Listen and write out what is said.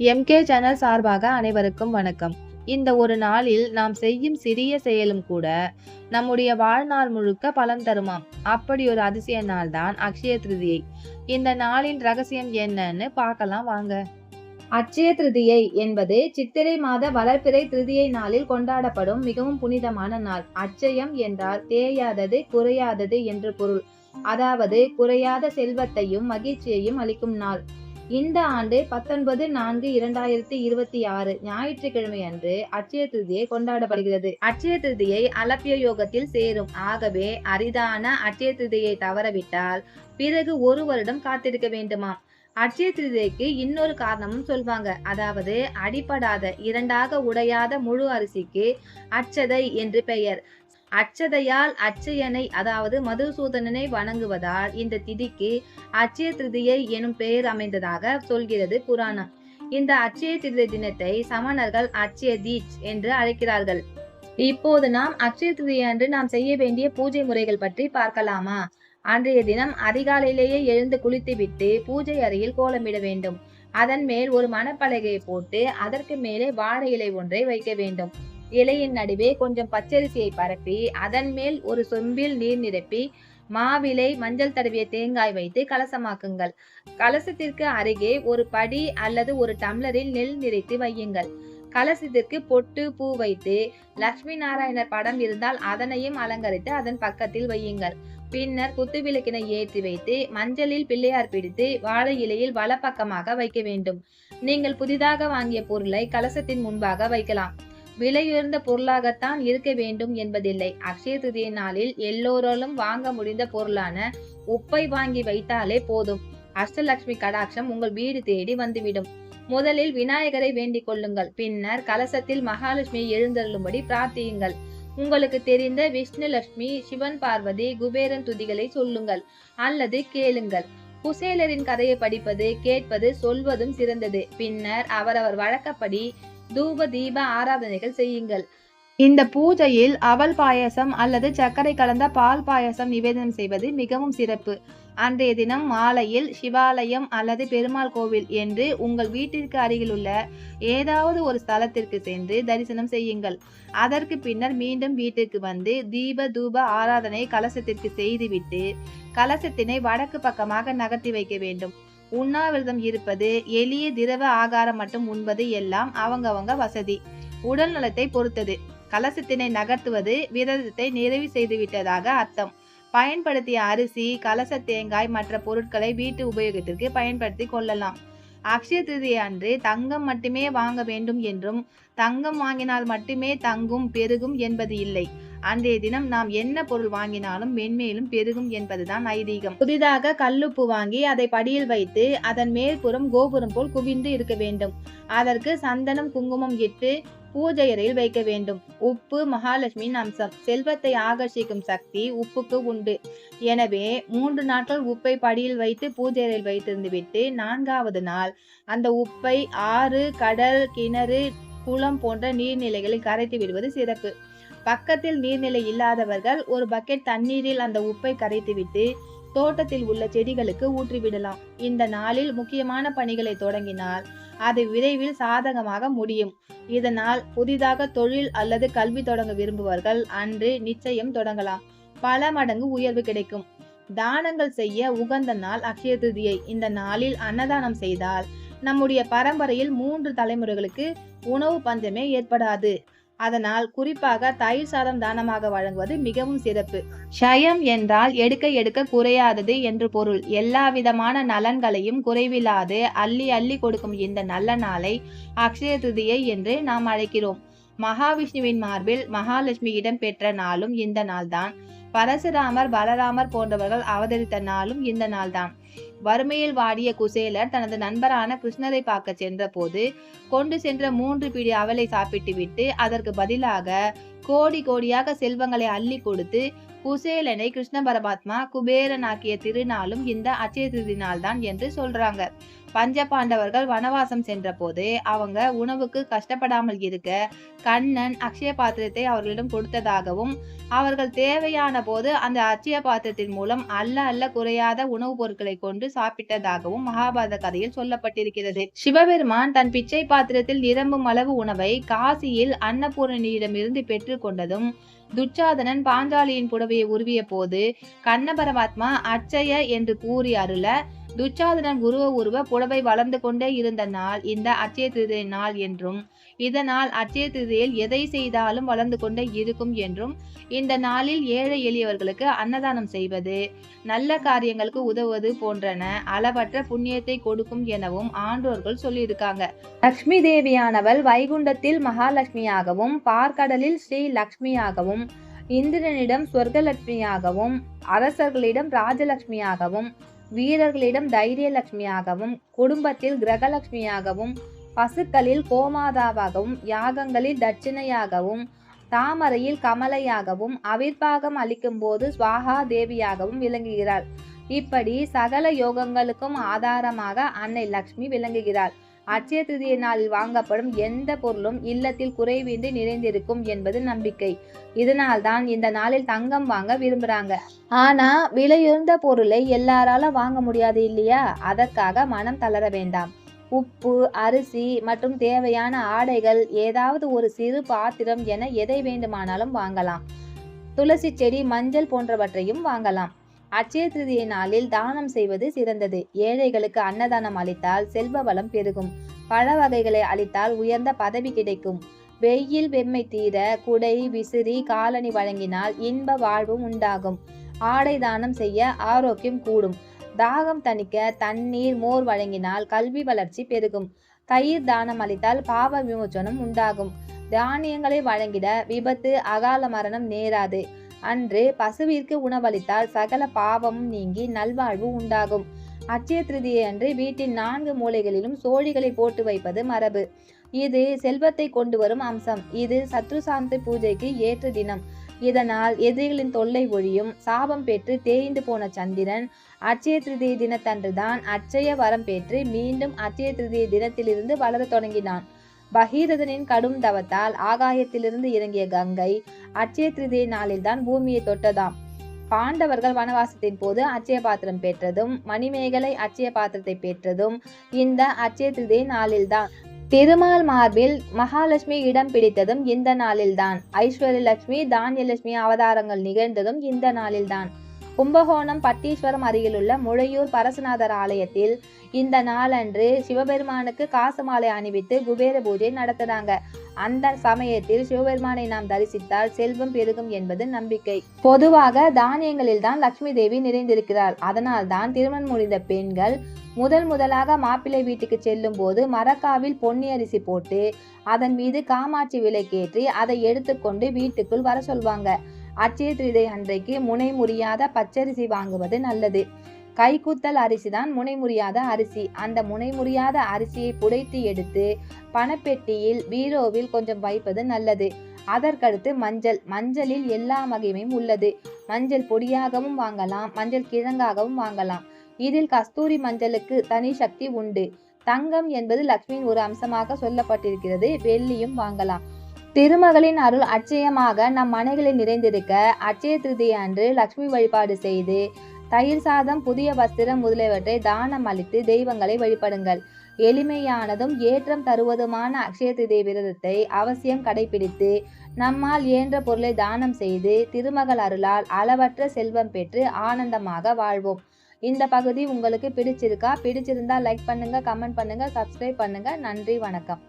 MK channel சார்பாக அனைவருக்கும் வணக்கம். இந்த ஒரு நாளில் நாம் செய்யும் சிறிய செயலும் கூட நம்முடைய வாழ்நாள் முழுக்க பலன் தருமாம். அப்படி ஒரு அதிசய நாள் தான் அக்ஷய திருதியை. இந்த நாளின் ரகசியம் என்னன்னு பார்க்கலாம் வாங்க. அட்சய திருதியை என்பது சித்திரை மாத வளர்பிறை திருதியை நாளில் கொண்டாடப்படும் மிகவும் புனிதமான நாள். அட்சயம் என்றால் தேயாதது, குறையாதது என்று பொருள். அதாவது குறையாத செல்வத்தையும் மகிழ்ச்சியையும் அளிக்கும் நாள். இந்த ஆண்டு 19/4/2026 ஞாயிற்றுக்கிழமை அன்று அட்சய திருதியை கொண்டாடப்படுகிறது. அட்சய திருதியை அலப்பிய யோகத்தில் சேரும். ஆகவே அரிதான அட்சய திருதியை தவறவிட்டால் பிறகு ஒரு வருடம் காத்திருக்க வேண்டுமாம். அட்சய திருதியைக்கு இன்னொரு காரணமும் சொல்வாங்க. அதாவது அடிபடாத இரண்டாக உடையாத முழு அரிசிக்கு அட்சதை என்று பெயர். அட்சதையால் அட்சயனை அதாவது மதுசூதனனை வணங்குவதால் இந்த திதிக்கு அட்சய திருதியை எனும் பெயர் அமைந்ததாக சொல்கிறது புராணம். இந்த அட்சய திருதியை தினத்தை சமணர்கள் அட்சய தீட்ச் என்று அழைக்கிறார்கள். இப்போது நாம் அட்சய திருதியை அன்று நாம் செய்ய வேண்டிய பூஜை முறைகள் பற்றி பார்க்கலாமா? அன்றைய தினம் அதிகாலையிலேயே எழுந்து குளித்துவிட்டு பூஜை அறையில் கோலமிட வேண்டும். அதன் மேல் ஒரு மணப்பலகையை போட்டு அதற்கு மேலே வாழை இலை ஒன்றை வைக்க வேண்டும். இலையின் நடுவே கொஞ்சம் பச்சரிசியை பரப்பி அதன் மேல் ஒரு சொம்பில் நீர் நிரப்பி மாவிலை மஞ்சள் தடவிய தேங்காய் வைத்து கலசமாக்குங்கள். கலசத்திற்கு அருகே ஒரு படி அல்லது ஒரு டம்ளரில் நெல் நிறைத்து வையுங்கள். கலசத்திற்கு பொட்டு பூ வைத்து லட்சுமி நாராயணர் படம் இருந்தால் அதனையும் அலங்கரித்து அதன் பக்கத்தில் வையுங்கள். பின்னர் குத்துவிளக்கினை ஏற்றி வைத்து மஞ்சளில் பிள்ளையார் பிடித்து வாழை இலையில் வலப்பக்கமாக வைக்க வேண்டும். நீங்கள் புதிதாக வாங்கிய பொருளை கலசத்தின் முன்பாக வைக்கலாம். விலையுயர்ந்த பொருளாகத்தான் இருக்க வேண்டும் என்பதில்லை. அக்ஷய திருதியை நாளில் எல்லோராலும் வாங்க முடிந்த பொருளான உப்பை வாங்கி வைத்தாலே போதும். அஷ்டலட்சுமி கடாட்சம் உங்கள் வீடு தேடி வந்துவிடும். முதலில் விநாயகரை வேண்டிக் கொள்ளுங்கள். பின்னர் கலசத்தில் மகாலட்சுமியை எழுந்தருளும்படி பிரார்த்தியுங்கள். உங்களுக்கு தெரிந்த விஷ்ணு லட்சுமி, சிவன் பார்வதி, குபேரன் துதிகளை சொல்லுங்கள் அல்லது கேளுங்கள். குசேலரின் கதையை படிப்பது, கேட்பது, சொல்வதும் சிறந்தது. பின்னர் அவரவர் வழக்கப்படி தூப தீப ஆராதனைகள் செய்யுங்கள். இந்த பூஜையில் அவல் பாயசம் அல்லது சர்க்கரை கலந்த பால் பாயசம் நிவேதனம் செய்வது மிகவும் சிறப்பு. அன்றைய தினம் மாலையில் சிவாலயம் அல்லது பெருமாள் கோவில் என்று உங்கள் வீட்டிற்கு அருகில் உள்ள ஏதாவது ஒரு ஸ்தலத்திற்கு சென்று தரிசனம் செய்யுங்கள். அதற்கு பின்னர் மீண்டும் வீட்டிற்கு வந்து தீப தூப ஆராதனை கலசத்திற்கு செய்துவிட்டு கலசத்தினை வடக்கு பக்கமாக நகர்த்தி வைக்க வேண்டும். உண்ணாவிரதம் இருப்பது, எளிய திரவ ஆகாரம் மட்டும் உண்பது எல்லாம் அவங்கவங்க வசதி, உடல் நலத்தை பொறுத்தது. கலசத்தினை நகர்த்துவது விரதத்தை நிறைவு செய்துவிட்டதாக அர்த்தம். பயன்படுத்திய அரிசி, கலச தேங்காய் மற்ற பொருட்களை வீட்டு உபயோகத்திற்கு பயன்படுத்தி கொள்ளலாம். அக்ஷய திருதியை அன்று தங்கம் மட்டுமே வாங்க வேண்டும் என்றும் தங்கம் வாங்கினால் மட்டுமே தங்கும் பெருகும் என்பது இல்லை. அன்றைய தினம் நாம் என்ன பொருள் வாங்கினாலும் மென்மேலும் பெருகும் என்பதுதான் ஐதீகம். புதிதாக கல்லுப்பு வாங்கி அதை படியில் வைத்து அதன் மேற்புறம் கோபுரம் போல் குவிந்து இருக்க வேண்டும். அதற்கு சந்தனம் குங்குமம் இட்டு பூஜை அறையில் வைக்க வேண்டும். உப்பு மகாலட்சுமியின் அம்சம். செல்வத்தை ஆகர்ஷிக்கும் சக்தி உப்புக்கு உண்டு. எனவே 3 நாட்கள் உப்பை படியில் வைத்து பூஜை அறையில் வைத்திருந்து விட்டு 4வது நாள் அந்த உப்பை ஆறு, கடல், கிணறு, குளம் போன்ற நீர்நிலைகளில் கரைத்து விடுவது சிறப்பு. பக்கத்தில் நீர்நிலை இல்லாதவர்கள் ஒரு பக்கெட் தண்ணீரில் அந்த உப்பை கரைத்துவிட்டு தோட்டத்தில் உள்ள செடிகளுக்கு ஊற்றிவிடலாம். இந்த நாளில் முக்கியமான பணிகளை தொடங்கினால் அது விரைவில் சாதகமாக முடியும். இதனால் புதிதாக தொழில் அல்லது கல்வி தொடங்க விரும்புவர்கள் அன்று நிச்சயம் தொடங்கலாம். பல மடங்கு உயர்வு கிடைக்கும். தானங்கள் செய்ய உகந்த நாள் அக்ஷய திருதியை. இந்த நாளில் அன்னதானம் செய்தால் நம்முடைய பரம்பரையில் 3 தலைமுறைகளுக்கு உணவு பஞ்சமே ஏற்படாது. அதனால் குறிப்பாக தயிர் சாதம் தானமாக வழங்குவது மிகவும் சிறப்பு. ஷயம் என்றால் எடுக்க எடுக்க குறையாதது என்று பொருள். எல்லா விதமான நலன்களையும் குறைவில்லாது அள்ளி அள்ளி கொடுக்கும் இந்த நல்ல நாளை அக்ஷய திருதியை என்று நாம் அழைக்கிறோம். மகாவிஷ்ணுவின் மார்பில் மகாலட்சுமி இடம் பெற்ற நாளும் இந்த நாள்தான். பரசுராமர், பலராமர் போன்றவர்கள் அவதரித்த நாளும் இந்த நாள்தான். வறுமையில் வாடிய குசேலர் தனது நண்பரான கிருஷ்ணரை பார்க்க சென்ற போது கொண்டு சென்ற 3 பிடி அவலை சாப்பிட்டு விட்டு அதற்கு பதிலாக கோடி கோடியாக செல்வங்களை அள்ளி கொடுத்து குசேலனை கிருஷ்ண பரமாத்மா குபேரனாக்கிய திருநாளும் இந்த அட்சய திருதி நாள் தான் என்று சொல்றாங்க. பஞ்ச பாண்டவர்கள் வனவாசம் சென்றபோது அவங்க உணவுக்கு கஷ்டப்படாமல் இருக்க கண்ணன் அக்ஷய பாத்திரத்தை அவர்களிடம் கொடுத்ததாகவும், அவர்கள் தேவையான போது அந்த அட்சய பாத்திரத்தின் மூலம் அல்ல குறையாத உணவுப் பொருட்களை கொண்டு சாப்பிட்டதாகவும் மகாபாரத கதையில் சொல்லப்பட்டிருக்கிறது. சிவபெருமான் தன் பிச்சை பாத்திரத்தில் நிரம்பும் அளவு உணவை காசியில் அன்னபூரணியிடமிருந்து பெற்றுக் கொண்டதும், துச்சாதனன் பாஞ்சாலியின் புடவையை உருவிய போது கண்ண பரமாத்மா அட்சய என்று கூறி அருள, துச்சாதனன் உருவ புடவை வளர்ந்து கொண்டே இருந்த நாள் இந்த அட்சய திருதியை நாள் என்றும், இதனால் அட்சய திருதியில் எதை செய்தாலும் வளர்ந்து கொண்டே இருக்கும் என்றும், இந்த நாளில் ஏழை எளியவர்களுக்கு அன்னதானம் செய்வது, நல்ல காரியங்களுக்கு உதவுவது போன்றன அளவற்ற புண்ணியத்தை கொடுக்கும் எனவும் ஆண்டோர்கள் சொல்லியிருக்காங்க. லக்ஷ்மி தேவியானவள் வைகுண்டத்தில் மகாலட்சுமியாகவும், பார்க்கடலில் ஸ்ரீ லக்ஷ்மியாகவும், இந்திரனிடம் சொர்க்கலட்சுமியாகவும், அரசர்களிடம் ராஜலட்சுமியாகவும், வீரர்களிடம் தைரியலட்சுமியாகவும், குடும்பத்தில் கிரகலட்சுமியாகவும், பசுக்களில் கோமாதாவாகவும், யாகங்களில் தட்சிணையாகவும், தாமரையில் கமலையாகவும், அவிர்வாகம் அளிக்கும் போது ஸ்வாகா தேவியாகவும் விளங்குகிறாள். இப்படி சகல யோகங்களுக்கும் ஆதாரமாக அன்னை லக்ஷ்மி விளங்குகிறாள். அட்சய திருதியை நாளில் வாங்கப்படும் எந்த பொருளும் இல்லத்தில் குறைவின்றி நிறைந்திருக்கும் என்பது நம்பிக்கை. இதனால் தான் இந்த நாளில் தங்கம் வாங்க விரும்புறாங்க. ஆனா விலையுயர்ந்த பொருளை எல்லாரால வாங்க முடியாது இல்லையா? அதற்காக மனம் தளர வேண்டாம். உப்பு, அரிசி மற்றும் தேவையான ஆடைகள், ஏதாவது ஒரு சிறு பாத்திரம் என எதை வேண்டுமானாலும் வாங்கலாம். துளசி செடி, மஞ்சள் போன்றவற்றையும் வாங்கலாம். அட்சய திருதியை நாளில் தானம் செய்வது சிறந்தது. ஏழைகளுக்கு அன்னதானம் அளித்தால் செல்வ வளம் பெருகும். பழ வகைகளை அளித்தால் உயர்ந்த பதவி கிடைக்கும். வெயில் வெம்மை தீர குடை, விசிறி, காலணி வழங்கினால் இன்ப வாழ்வும் உண்டாகும். ஆடை தானம் செய்ய ஆரோக்கியம் கூடும். தாகம் தணிக்க தண்ணீர், மோர் வழங்கினால் கல்வி வளர்ச்சி பெருகும். தயிர் தானம் அளித்தால் பாவ விமோச்சனம் உண்டாகும். தானியங்களை வழங்கிட விபத்து, அகால மரணம் நேராது. அன்று பசுவிற்கு உணவளித்தால் சகல பாவமும் நீங்கி நல்வாழ்வு உண்டாகும். அட்சய திருதியை அன்று வீட்டின் 4 மூலைகளிலும் சோழிகளை போட்டு வைப்பது மரபு. இது செல்வத்தை கொண்டு வரும் அம்சம். இது சத்ரு சாந்தி பூஜைக்கு ஏற்ற தினம். இதனால் எதிரிகளின் தொல்லை ஒழியும். சாபம் பெற்று தேய்ந்து போன சந்திரன் அட்சய திருதியை தினத்தன்றுதான் அட்சய வரம் பெற்று மீண்டும் அட்சய திருதியை தினத்திலிருந்து வளர தொடங்கினான். பகீரதனின் கடும் தவத்தால் ஆகாயத்திலிருந்து இறங்கிய கங்கை அட்சய திருதியை நாளில்தான் பூமியை தொட்டதாம். பாண்டவர்கள் வனவாசத்தின் போது அட்சய பாத்திரம் பெற்றதும், மணிமேகலை அட்சய பாத்திரத்தை பெற்றதும் இந்த அட்சய திருதியை நாளில்தான். திருமால் மார்பில் மகாலட்சுமி இடம் பிடித்ததும் இந்த நாளில்தான். ஐஸ்வர்யலட்சுமி, தானியலட்சுமி அவதாரங்கள் நிகழ்ந்ததும் இந்த நாளில்தான். கும்பகோணம் பட்டீஸ்வரம் அருகிலுள்ள முழையூர் பரசுநாதர் ஆலயத்தில் இந்த நாளன்று சிவபெருமானுக்கு காசு மாலை அணிவித்து குபேர பூஜை நடத்துறாங்க. அந்த சமயத்தில் சிவபெருமானை நாம் தரிசித்தால் செல்வம் பெருகும் என்பது நம்பிக்கை. பொதுவாக தானியங்களில் தான் லட்சுமி தேவி நிறைந்திருக்கிறாள். அதனால் தான் திருமணம் முடிந்த பெண்கள் முதலாக மாப்பிள்ளை வீட்டுக்கு செல்லும் போது மரக்காவில் பொன்னி அரிசி போட்டு அதன் மீது காமாட்சி விளக்கேற்றி அதை எடுத்துக்கொண்டு வீட்டுக்குள் வர சொல்வாங்க. அட்சய திருதியை அன்றைக்கு முனை முறியாத பச்சரிசி வாங்குவது நல்லது. கைக்குத்தல் அரிசி தான் முனை முறியாத அரிசி. அந்த முனை முறியாத அரிசியை புடைத்து எடுத்து பணப்பெட்டியில், பீரோவில் கொஞ்சம் வைப்பது நல்லது. அதற்கடுத்து மஞ்சளில் எல்லா வகையும் உள்ளது. மஞ்சள் பொடியாகவும் வாங்கலாம், மஞ்சள் கிழங்காகவும் வாங்கலாம். இதில் கஸ்தூரி மஞ்சளுக்கு தனி சக்தி உண்டு. தங்கம் என்பது லட்சுமியின் ஒரு அம்சமாக சொல்லப்பட்டிருக்கிறது. வெள்ளியும் வாங்கலாம். திருமகளின் அருள் அட்சயமாக நம் மனைகளில் நிறைந்திருக்க அட்சய திருதியை அன்று லட்சுமி வழிபாடு செய்து தயிர் சாதம், புதிய வஸ்திரம் முதலியவற்றை தானம் அளித்து தெய்வங்களை வழிபடுங்கள். எளிமையானதும் ஏற்றம் தருவதுமான அட்சய திருதியை விரதத்தை அவசியம் கடைபிடித்து நம்மால் இயன்ற பொருளை தானம் செய்து திருமகள் அருளால் அளவற்ற செல்வம் பெற்று ஆனந்தமாக வாழ்வோம். இந்த பகுதி உங்களுக்கு பிடிச்சிருந்தா லைக் பண்ணுங்க, கமெண்ட் பண்ணுங்க, சப்ஸ்கிரைப் பண்ணுங்க. நன்றி, வணக்கம்.